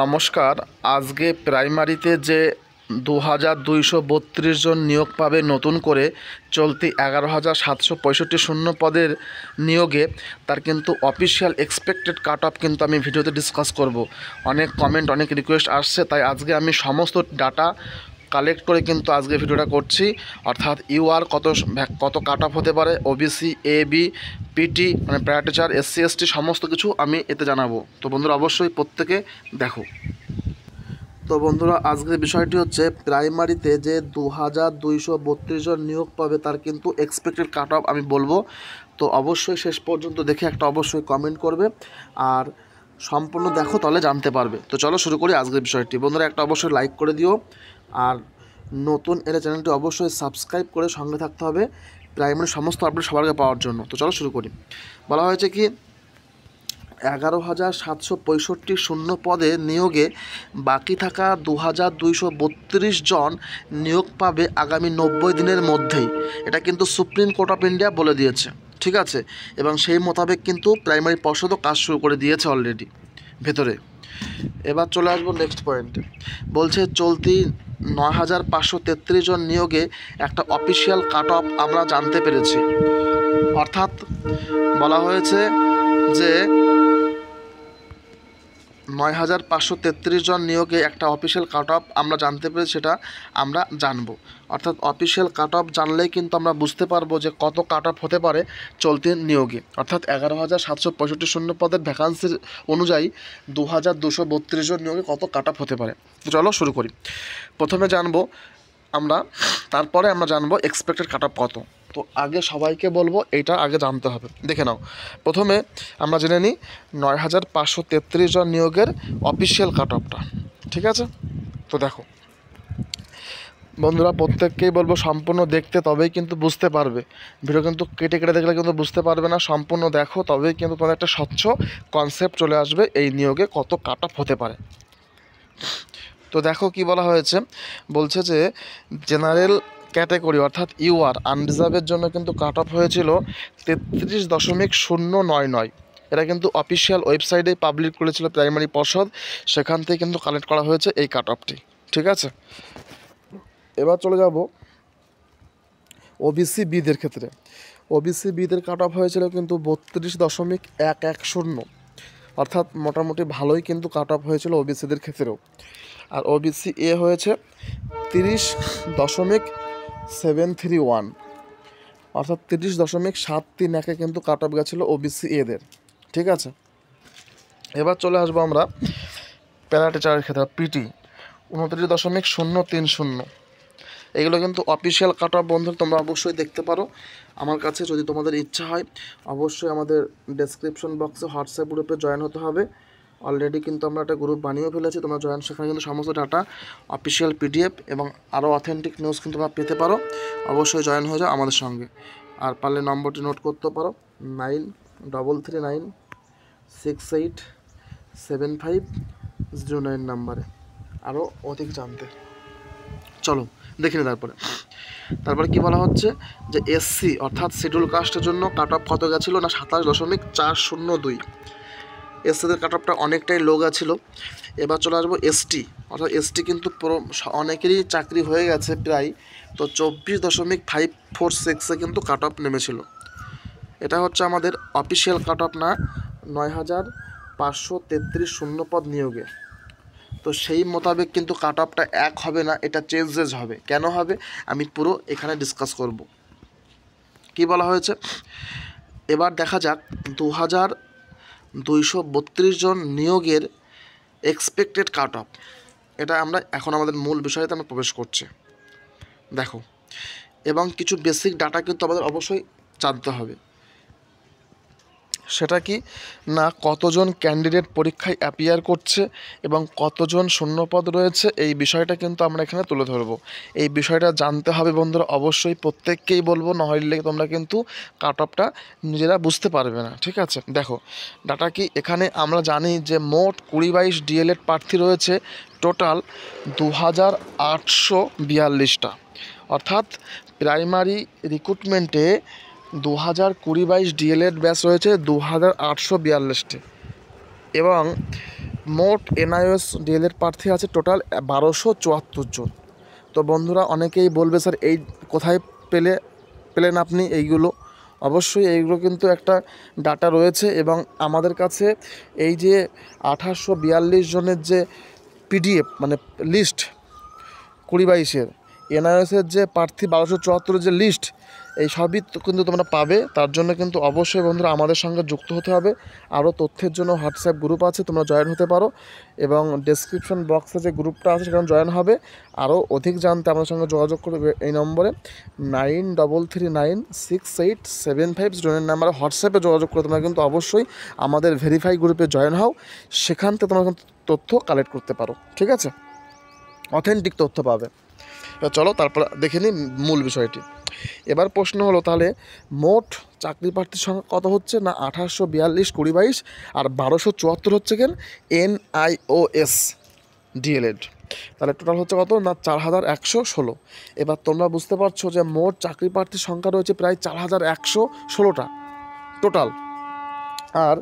নমস্কার। আজকে প্রাইমারিতে যে 2232 জন নিয়োগ পাবে নতুন করে চলতি 11,765 শূন্য পদের নিয়োগে, তার কিন্তু অফিসিয়াল এক্সপেক্টেড কাট অফ কিন্তু আমি ভিডিওতে ডিসকাস করব। অনেক কমেন্ট, অনেক রিকোয়েস্ট আসছে, তাই আজকে আমি সমস্ত ডাটা কালেক্ট করে কিন্তু আজকে ভিডিওটা করছি। অর্থাৎ ইউআর কত কাট অফ হতে পারে, ওবিসি, এবি, পিটি মানে প্যারাটিচার, এসসি এসটি সমস্ত কিছু আমি এতে জানাবো। তো বন্ধুরা অবশ্যই প্রত্যেকে দেখো। তো বন্ধুরা আজকের বিষয়টি হচ্ছে প্রাইমারিতে যে 2232 জন নিয়োগ পাবে তার কিন্তু এক্সপেক্টেড কাট অফ আমি বলবো। তো অবশ্যই শেষ পর্যন্ত দেখে একটা অবশ্যই কমেন্ট করবে আর সম্পূর্ণ দেখো, তাহলে জানতে পারবে। তো চলো শুরু করি আজকের বিষয়টি। বন্ধুরা একটা অবশ্যই লাইক করে দিও, আর নতুন এলে চ্যানেলটি অবশ্যই সাবস্ক্রাইব করে সঙ্গে থাকতে হবে প্রাইমারি সমস্ত আপডেট সবার আগে পাওয়ার জন্য। তো চলো শুরু করি। বলা হয়েছে কি 11,765 শূন্য পদে নিয়োগে বাকি থাকা 2,232 জন নিয়োগ পাবে আগামী 90 দিনের মধ্যেই। এটা কিন্তু সুপ্রিম কোর্ট অফ ইন্ডিয়া বলে দিয়েছে, ঠিক আছে। এবং সেই মোতাবেক কিন্তু প্রাইমারি পর্ষদও কাজ শুরু করে দিয়েছে অলরেডি ভেতরে। এবার চলে আসবো নেক্সট পয়েন্টে। বলছে চলতি 9,533 জন নিয়োগে একটা অফিসিয়াল কাট অফ আমরা জানতে পেরেছি। অর্থাৎ বলা হয়েছে যে 9,533 জন নিয়োগে একটা অফিসিয়াল কাট অফ আমরা জানতে পেরেছি, সেটা আমরা জানবো। অর্থাৎ অফিসিয়াল কাট অফ জানলেই কিন্তু আমরা বুঝতে পারবো যে কত কাট অফ হতে পারে চলতি নিয়োগে। অর্থাৎ 11,765 শূন্য পদের ভ্যাকান্সির অনুযায়ী 2,232 জন নিয়োগে কত কাট অফ হতে পারে। চলো শুরু করি। প্রথমে জানবো আমরা, তারপরে আমরা জানবো এক্সপেক্টেড কাট অফ কত। তো আগে সবাইকে বলবো এইটা আগে জানতে হবে। দেখে নাও, প্রথমে আমরা জেনে নিই 9,533 জন নিয়োগের অফিসিয়াল কাট অফটা, ঠিক আছে। তো দেখো বন্ধুরা প্রত্যেককেই বলবো সম্পূর্ণ দেখতে, তবেই কিন্তু বুঝতে পারবে। ভিডিও কিন্তু কেটে কেটে দেখলে কিন্তু বুঝতে পারবে না। সম্পূর্ণ দেখো, তবেই কিন্তু তোমাদের একটা স্বচ্ছ কনসেপ্ট চলে আসবে এই নিয়োগে কত কাট অফ হতে পারে। তো দেখো কি বলা হয়েছে। বলছে যে জেনারেল ক্যাটাগরি অর্থাৎ ইউআর আনরিজার্ভের জন্য কিন্তু কাট অফ হয়েছিল 33.099। এটা কিন্তু অফিসিয়াল ওয়েবসাইটে পাবলিক করেছিল প্রাইমারি পর্ষদ, সেখান থেকে কিন্তু কালেক্ট করা হয়েছে এই কাট অফটি, ঠিক আছে। এবার চলে যাব ওবিসি বিদের ক্ষেত্রে। ওবিসি বিদের কাট অফ হয়েছিল কিন্তু 32.110, অর্থাৎ মোটামুটি ভালোই কিন্তু কাট অফ হয়েছিল ওবিসিদের ক্ষেত্রেও। আর ওবিসি এ হয়েছে 30.731, অর্থাৎ 30.731 কিন্তু কাট অফ গেছিলো ওবিসি এদের, ঠিক আছে। এবার চলে আসবো আমরা প্যারাটিচারের ক্ষেত্রে, পিটি 29.030। এগুলো কিন্তু অফিসিয়াল কাট অফ বন্ধু, তোমরা অবশ্যই দেখতে পারো আমার কাছে। যদি তোমাদের ইচ্ছা হয় অবশ্যই আমাদের ডেসক্রিপশন বক্সে হোয়াটসঅ্যাপ গ্রুপে জয়েন হতে হবে। অলরেডি কিন্তু আমরা একটা গ্রুপ বানিয়েও ফেলেছি, তোমরা জয়েন, সেখানে কিন্তু সমস্ত ডাটা, অফিসিয়াল পিডিএফ এবং আরও অথেন্টিক নিউজ কিন্তু তোমরা পেতে পারো। অবশ্যই জয়েন হয়ে যাও আমাদের সঙ্গে। আর পারলে নম্বরটি নোট করতে পারো 9396875009 নাম্বারে আরও অধিক জানতে। চলো দেখে নি। তারপরে কি বলা হচ্ছে যে এসসি অর্থাৎ শিডিউল কাস্টের জন্য কাট অফ কত গেছিলো না 27.402। এসসিদের কাট অফটা অনেকটাই লো গেছিলো। এবার চলে আসবো এসটি, অর্থাৎ এসটি কিন্তু অনেকেরই চাকরি হয়ে গেছে প্রায়। তো 24.546 কিন্তু কাট অফ নেমেছিল। এটা হচ্ছে আমাদের অফিসিয়াল কাট অফ না 9,533 শূন্য পদ নিয়োগে। তো সেই মোতাবেক কিন্তু কাট অফটা এক হবে না, এটা চেঞ্জেস হবে। কেন হবে আমি পুরো এখানে ডিসকাস করব। কি বলা হয়েছে এবার দেখা যাক 2,232 জন নিয়োগের এক্সপেক্টেড কাট অফ। এটা আমরা এখন আমাদের মূল বিষয়তে আমরা প্রবেশ করছি। দেখো, এবং কিছু বেসিক ডাটা কিন্তু আমাদের অবশ্যই জানতে হবে। সেটা কি না, কতজন ক্যান্ডিডেট পরীক্ষায় অ্যাপিয়ার করছে এবং কতজন শূন্যপদ রয়েছে, এই বিষয়টা কিন্তু আমরা এখানে তুলে ধরবো। এই বিষয়টা জানতে হবে বন্ধুরা, অবশ্যই প্রত্যেককেই বলবো, নহলে তোমরা কিন্তু কাট অফটা নিজেরা বুঝতে পারবে না, ঠিক আছে। দেখো ডাটা কি, এখানে আমরা জানি যে মোট 20-22 ডিএলএড প্রার্থী রয়েছে, টোটাল 2,842টা। অর্থাৎ প্রাইমারি রিক্রুটমেন্টে 2020-22 ডিএলএড ব্যাচ রয়েছে 2,842টি, এবং মোট এনআইওএস ডিএলএড প্রার্থী আছে টোটাল 1274 জন। তো বন্ধুরা অনেকেই বলবে স্যার এই কোথায় পেলেন আপনি এইগুলো? অবশ্যই এইগুলো কিন্তু একটা ডাটা রয়েছে এবং আমাদের কাছে এই যে 1842 জনের যে পিডিএফ মানে লিস্ট 2022-এর এনআইওএসের যে প্রার্থী 1274 যে লিস্ট, এই সবই কিন্তু তোমরা পাবে। তার জন্য কিন্তু অবশ্যই বন্ধুরা আমাদের সঙ্গে যুক্ত হতে হবে। আরও তথ্যের জন্য হোয়াটসঅ্যাপ গ্রুপ আছে, তোমরা জয়েন হতে পারো এবং ডেসক্রিপশন বক্সে যে গ্রুপটা আছে সেখানে জয়েন হবে। আরও অধিক জানতে আমাদের সঙ্গে যোগাযোগ করবে এই নম্বরে 93396875 নাম্বারে হোয়াটসঅ্যাপে যোগাযোগ করে তোমরা কিন্তু অবশ্যই আমাদের ভেরিফাই গ্রুপে জয়েন হও। সেখান থেকে তোমরা তথ্য কালেক্ট করতে পারো, ঠিক আছে? অথেন্টিক তথ্য পাবে। চলো তারপর দেখে নিই মূল বিষয়টি। এবার প্রশ্ন হলো তাহলে মোট চাকরি প্রার্থীর সংখ্যা কত হচ্ছে না 1842 2022 আর 1274 হচ্ছে কেন এনআইওএস ডিএলএড। তাহলে টোটাল হচ্ছে কত না 4116। এবার তোমরা বুঝতে পারছো যে মোট চাকরি প্রার্থীর সংখ্যা রয়েছে প্রায় 4116টা টোটাল। আর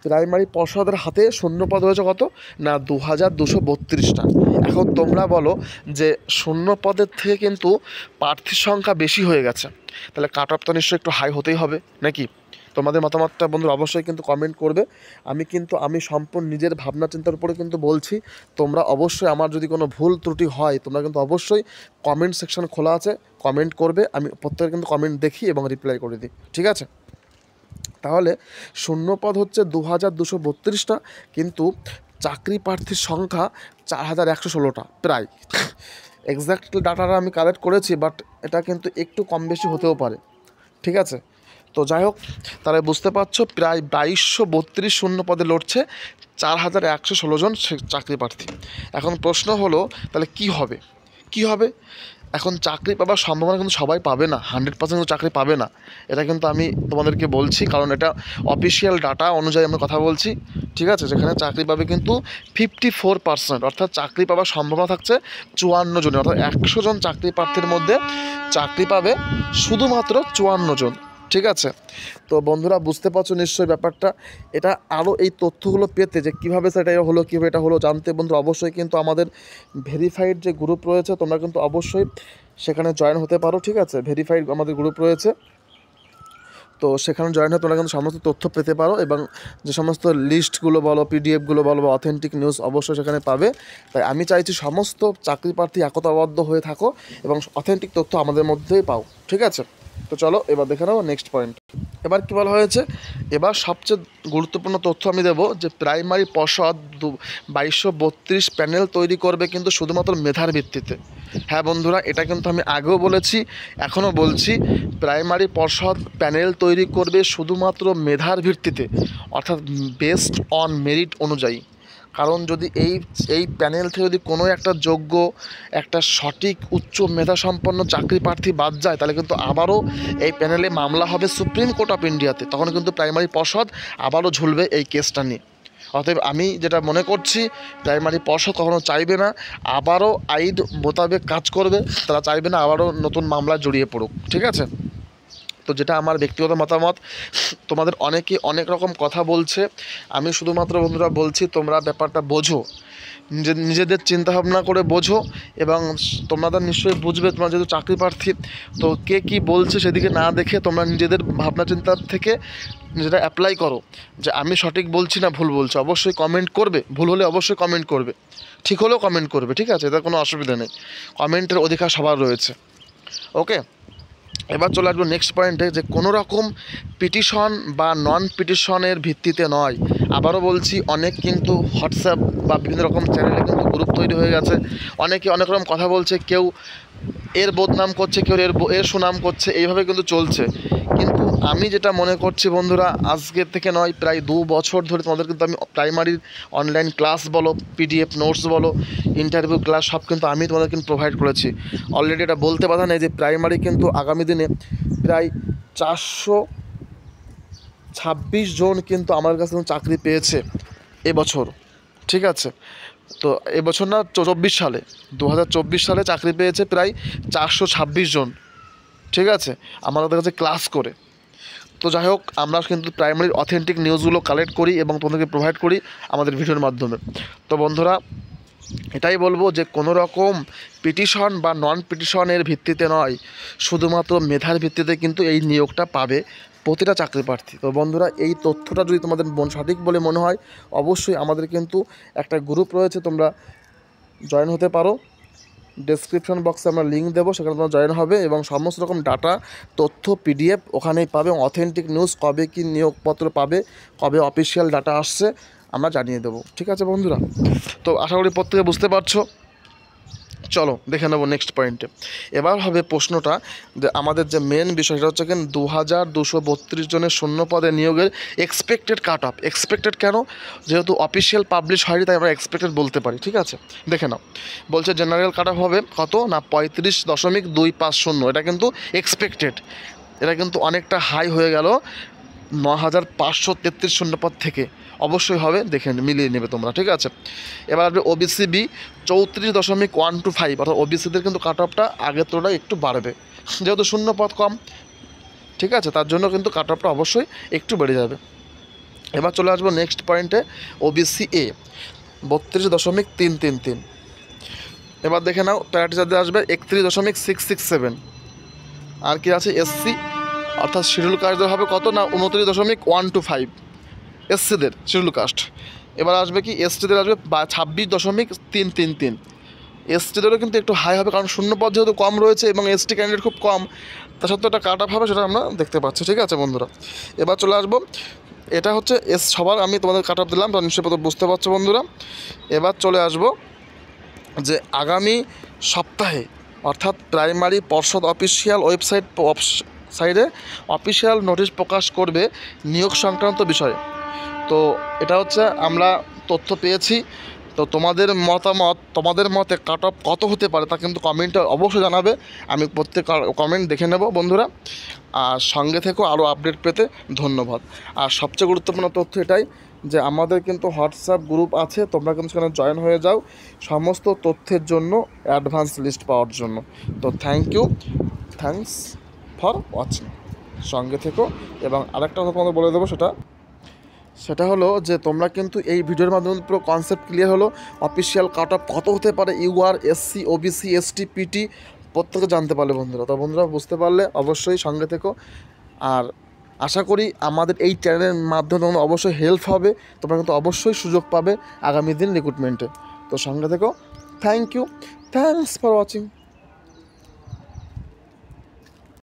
প্রাইমারি পর্ষদের হাতে শূন্যপদ রয়েছে কত না 2232টা। এখন তোমরা বলো যে শূন্য পদের থেকে কিন্তু প্রার্থীর সংখ্যা বেশি হয়ে গেছে, তাহলে কাট অফ তো নিশ্চয়ই একটু হাই হতেই হবে নাকি? তোমাদের মতামতটা বন্ধুরা অবশ্যই কিন্তু কমেন্ট করবে। আমি সম্পূর্ণ নিজের ভাবনা চিন্তার উপরে কিন্তু বলছি। তোমরা অবশ্যই আমার যদি কোনো ভুল ত্রুটি হয় তোমরা কিন্তু অবশ্যই কমেন্ট সেকশন খোলা আছে, কমেন্ট করবে। আমি প্রত্যেকের কিন্তু কমেন্ট দেখি এবং রিপ্লাই করে দিই, ঠিক আছে? তাহলে শূন্যপদ হচ্ছে 2232টা, কিন্তু চাকরি প্রার্থীর সংখ্যা 4116টা প্রায়। এক্স্যাক্টলি ডাটাটা আমি কালেক্ট করেছি, বাট এটা কিন্তু একটু কম বেশি হতেও পারে, ঠিক আছে? তো যাই হোক, তাহলে বুঝতে পারছো প্রায় 2232 শূন্য পদে লড়ছে 4116 জন চাকরি প্রার্থী। এখন প্রশ্ন হলো তাহলে কি হবে? এখন চাকরি পাওয়ার সম্ভাবনা কিন্তু সবাই পাবে না, 100% চাকরি পাবে না। এটা কিন্তু আমি তোমাদেরকে বলছি, কারণ এটা অফিসিয়াল ডাটা অনুযায়ী আমরা কথা বলছি, ঠিক আছে? যেখানে চাকরি পাবে কিন্তু 54%, অর্থাৎ চাকরি পাওয়ার সম্ভাবনা থাকছে 54 জনের, অর্থাৎ 100 জন চাকরি প্রার্থীর মধ্যে চাকরি পাবে শুধুমাত্র 54 জন, ঠিক আছে? তো বন্ধুরা বুঝতে পারছো নিশ্চয়ই ব্যাপারটা। এটা আরও এই তথ্যগুলো পেতে যে কীভাবে সেটা হলো, কীভাবে এটা হলো জানতে বন্ধুরা অবশ্যই কিন্তু আমাদের ভেরিফাইড যে গ্রুপ রয়েছে তোমরা কিন্তু অবশ্যই সেখানে জয়েন হতে পারো, ঠিক আছে? ভেরিফাইড আমাদের গ্রুপ রয়েছে, তো সেখানে জয়েন হয়ে তোমরা কিন্তু সমস্ত তথ্য পেতে পারো এবং যে সমস্ত লিস্টগুলো বলো, পিডিএফগুলো বলো বা অথেন্টিক নিউজ অবশ্যই সেখানে পাবে। তাই আমি চাইছি সমস্ত চাকরি প্রার্থী একতাবদ্ধ হয়ে থাকো এবং অথেন্টিক তথ্য আমাদের মধ্যেই পাও, ঠিক আছে? তো চলো এবার দেখে নাও নেক্সট পয়েন্ট। এবার কী বলা হয়েছে, এবার সবচেয়ে গুরুত্বপূর্ণ তথ্য আমি দেবো যে প্রাইমারি পর্ষদ 2232 প্যানেল তৈরি করবে কিন্তু শুধুমাত্র মেধার ভিত্তিতে। হ্যাঁ বন্ধুরা, এটা কিন্তু আমি আগেও বলেছি, এখনও বলছি, প্রাইমারি পর্ষদ প্যানেল তৈরি করবে শুধুমাত্র মেধার ভিত্তিতে, অর্থাৎ বেসড অন মেরিট অনুযায়ী। কারণ যদি এই প্যানেল থেকে যদি কোনো একটা যোগ্য, একটা সঠিক উচ্চ মেধাসম্পন্ন চাকরি প্রার্থী বাদ যায়, তাহলে কিন্তু আবারও এই প্যানেলে মামলা হবে সুপ্রিম কোর্ট অফ ইন্ডিয়াতে, তখন কিন্তু প্রাইমারি পর্ষদ আবারও ঝুলবে এই কেসটা নিয়ে। অতএব আমি যেটা মনে করছি, প্রাইমারি পর্ষদ কখনো চাইবে না আবারও আইন মোতাবেক কাজ করবে, তারা চাইবে না আবারও নতুন মামলা জড়িয়ে পড়ুক, ঠিক আছে? তো যেটা আমার ব্যক্তিগত মতামত। তোমাদের অনেকে অনেক রকম কথা বলছে, আমি শুধুমাত্র বন্ধুরা বলছি তোমরা ব্যাপারটা বোঝো, নিজেদের চিন্তাভাবনা করে বোঝো এবং তোমাদের নিশ্চয়ই বুঝবে, তোমরা যেহেতু চাকরি প্রার্থী, তো কে কী বলছে সেদিকে না দেখে তোমরা নিজেদের ভাবনা চিন্তার থেকে নিজেরা অ্যাপ্লাই করো যে আমি সঠিক বলছি না ভুল বলছি। অবশ্যই কমেন্ট করবে, ভুল হলে অবশ্যই কমেন্ট করবে, ঠিক হলেও কমেন্ট করবে, ঠিক আছে? এটার কোনো অসুবিধা নেই, কমেন্টের অধিকার সবার রয়েছে, ওকে? এবার চলে আসবো নেক্সট পয়েন্টে, যে কোনো রকম পিটিশন বা নন পিটিশনের ভিত্তিতে নয়। আবারও বলছি, অনেক কিন্তু হোয়াটসঅ্যাপ বা বিভিন্ন রকম চ্যানেলে কিন্তু গ্রুপ তৈরি হয়ে গেছে, অনেকে অনেক রকম কথা বলছে, কেউ এর বদনাম করছে, কেউ এর সুনাম করছে, এইভাবে কিন্তু চলছে। কিন্তু আমি যেটা মনে করছি বন্ধুরা, আজকের থেকে নয়, প্রায় 2 বছর ধরে তোমাদের কিন্তু আমি প্রাইমারির অনলাইন ক্লাস বলো, পিডিএফ নোটস বলো, ইন্টারভিউ ক্লাস সব কিন্তু আমি তোমাদের কিন্তু প্রোভাইড করেছি অলরেডি। এটা বলতে বাধা নেই যে প্রাইমারি কিন্তু আগামী দিনে প্রায় 426 জন কিন্তু আমার কাছে চাকরি পেয়েছে এবছর, ঠিক আছে? তো এবছর না 24 সালে 2024 সালে চাকরি পেয়েছে প্রায় 426 জন, ঠিক আছে, আমাদের কাছে ক্লাস করে। তো যাই হোক, আমরা কিন্তু প্রাইমারি অথেন্টিক নিউজগুলো কালেক্ট করি এবং তোমাদেরকে প্রোভাইড করি আমাদের ভিডিওর মাধ্যমে। তো বন্ধুরা, এটাই বলবো যে কোনো রকম পিটিশন বা নন পিটিশনের ভিত্তিতে নয়, শুধুমাত্র মেধার ভিত্তিতে কিন্তু এই নিয়োগটা পাবে প্রতিটা চাকরি প্রার্থী। তো বন্ধুরা, এই তথ্যটা যদি তোমাদের সঠিক বলে মনে হয়, অবশ্যই আমাদের কিন্তু একটা গ্রুপ রয়েছে, তোমরা জয়েন হতে পারো। ডেসক্রিপশন বক্সে আমরা লিঙ্ক দেবো, সেখানে তোমরা জয়েন হবে এবং সমস্ত রকম ডাটা, তথ্য, পিডিএফ ওখানেই পাবে। অথেন্টিক নিউজ, কবে কি নিয়োগপত্র পাবে, কবে অফিসিয়াল ডাটা আসছে, আমরা জানিয়ে দেবো। ঠিক আছে বন্ধুরা, তো আশা করি প্রত্যেকে বুঝতে পারছো। চলো দেখে নেবো নেক্সট পয়েন্টে। এবার হবে প্রশ্নটা যে আমাদের যে মেন বিষয়, সেটা হচ্ছে কেন 2232 জনের শূন্য পদে নিয়োগের এক্সপেক্টেড কাট অফ। এক্সপেক্টেড কেন? যেহেতু অফিসিয়াল পাবলিশ হয়নি, তাই আমরা এক্সপেক্টেড বলতে পারি। ঠিক আছে, দেখে নাও। বলছে জেনারেল কাট অফ হবে কত না 35.250। এটা কিন্তু এক্সপেক্টেড, এটা কিন্তু অনেকটা হাই হয়ে গেল 9533 শূন্যপদ থেকে। অবশ্যই হবে, দেখে মিলিয়ে নেবে তোমরা। ঠিক আছে, এবার আসবে ওবিসি বি 34.125। অর্থাৎ ওবিসিদের কিন্তু কাট অফটা আগের তুলনায় একটু বাড়বে, যেহেতু শূন্যপদ কম। ঠিক আছে, তার জন্য কিন্তু কাট অফটা অবশ্যই একটু বেড়ে যাবে। এবার চলে আসবো নেক্সট পয়েন্টে, ওবিসি এ 32.333। এবার দেখে নাও, প্যারাটিচারদের আসবে 31.667। আর কি আছে, এসসি অর্থাৎ শিডিউল কাস্টদের হবে কত না 29.125, এসসিদের শিডিউল কাস্ট। এবার আসবে কি, এসটিদের আসবে 26.333। এসটিদেরও কিন্তু একটু হাই হবে, কারণ শূন্যপদ যেহেতু কম রয়েছে এবং এসটি ক্যান্ডিডেট খুব কম, তা সত্ত্বেও একটা কাট অফ হবে, সেটা আমরা দেখতে পাচ্ছি। ঠিক আছে বন্ধুরা, এবার চলে আসবো, এটা হচ্ছে সবার আমি তোমাদের কাট অফ দিলাম, তো নিশ্চয়ই বুঝতে পারছো বন্ধুরা। এবার চলে আসবো যে আগামী সপ্তাহে, অর্থাৎ প্রাইমারি পর্ষদ অফিসিয়াল সাইডে অফিসিয়াল নোটিশ প্রকাশ করবে নিয়োগ সংক্রান্ত বিষয়ে। তো এটা হচ্ছে আমরা তথ্য পেয়েছি। তো তোমাদের মতামত, তোমাদের মতে কাট অফ কত হতে পারে তা কিন্তু কমেন্টে অবশ্যই জানাবে। আমি প্রত্যেক কমেন্ট দেখে নেব বন্ধুরা। আর সঙ্গে থেকেও আরও আপডেট পেতে ধন্যবাদ। আর সবচেয়ে গুরুত্বপূর্ণ তথ্য এটাই যে আমাদের কিন্তু হোয়াটসঅ্যাপ গ্রুপ আছে, তোমরা কিন্তু সেখানে জয়েন হয়ে যাও সমস্ত তথ্যের জন্য, অ্যাডভান্স লিস্ট পাওয়ার জন্য। তো থ্যাংকস ফর ওয়াচিং, সঙ্গে থেকো। এবং আরেকটা কথা তোমাদের বলে দেবো, সেটা হলো যে তোমরা কিন্তু এই ভিডিওর মাধ্যমে পুরো কনসেপ্ট ক্লিয়ার হলো। অফিসিয়াল কাট অফ কত হতে পারে, UR, SC, OBC, ST, PT প্রত্যেকে জানতে পারলে বন্ধুরা। তো বন্ধুরা বুঝতে পারলে অবশ্যই সঙ্গে থেকো। আর আশা করি আমাদের এই চ্যানেলের মাধ্যমে তোমরা অবশ্যই হেল্প হবে, তোমরা কিন্তু অবশ্যই সুযোগ পাবে আগামী দিন রিক্রুটমেন্টে। তো সঙ্গে থেকো। Thank you, thanks for watching.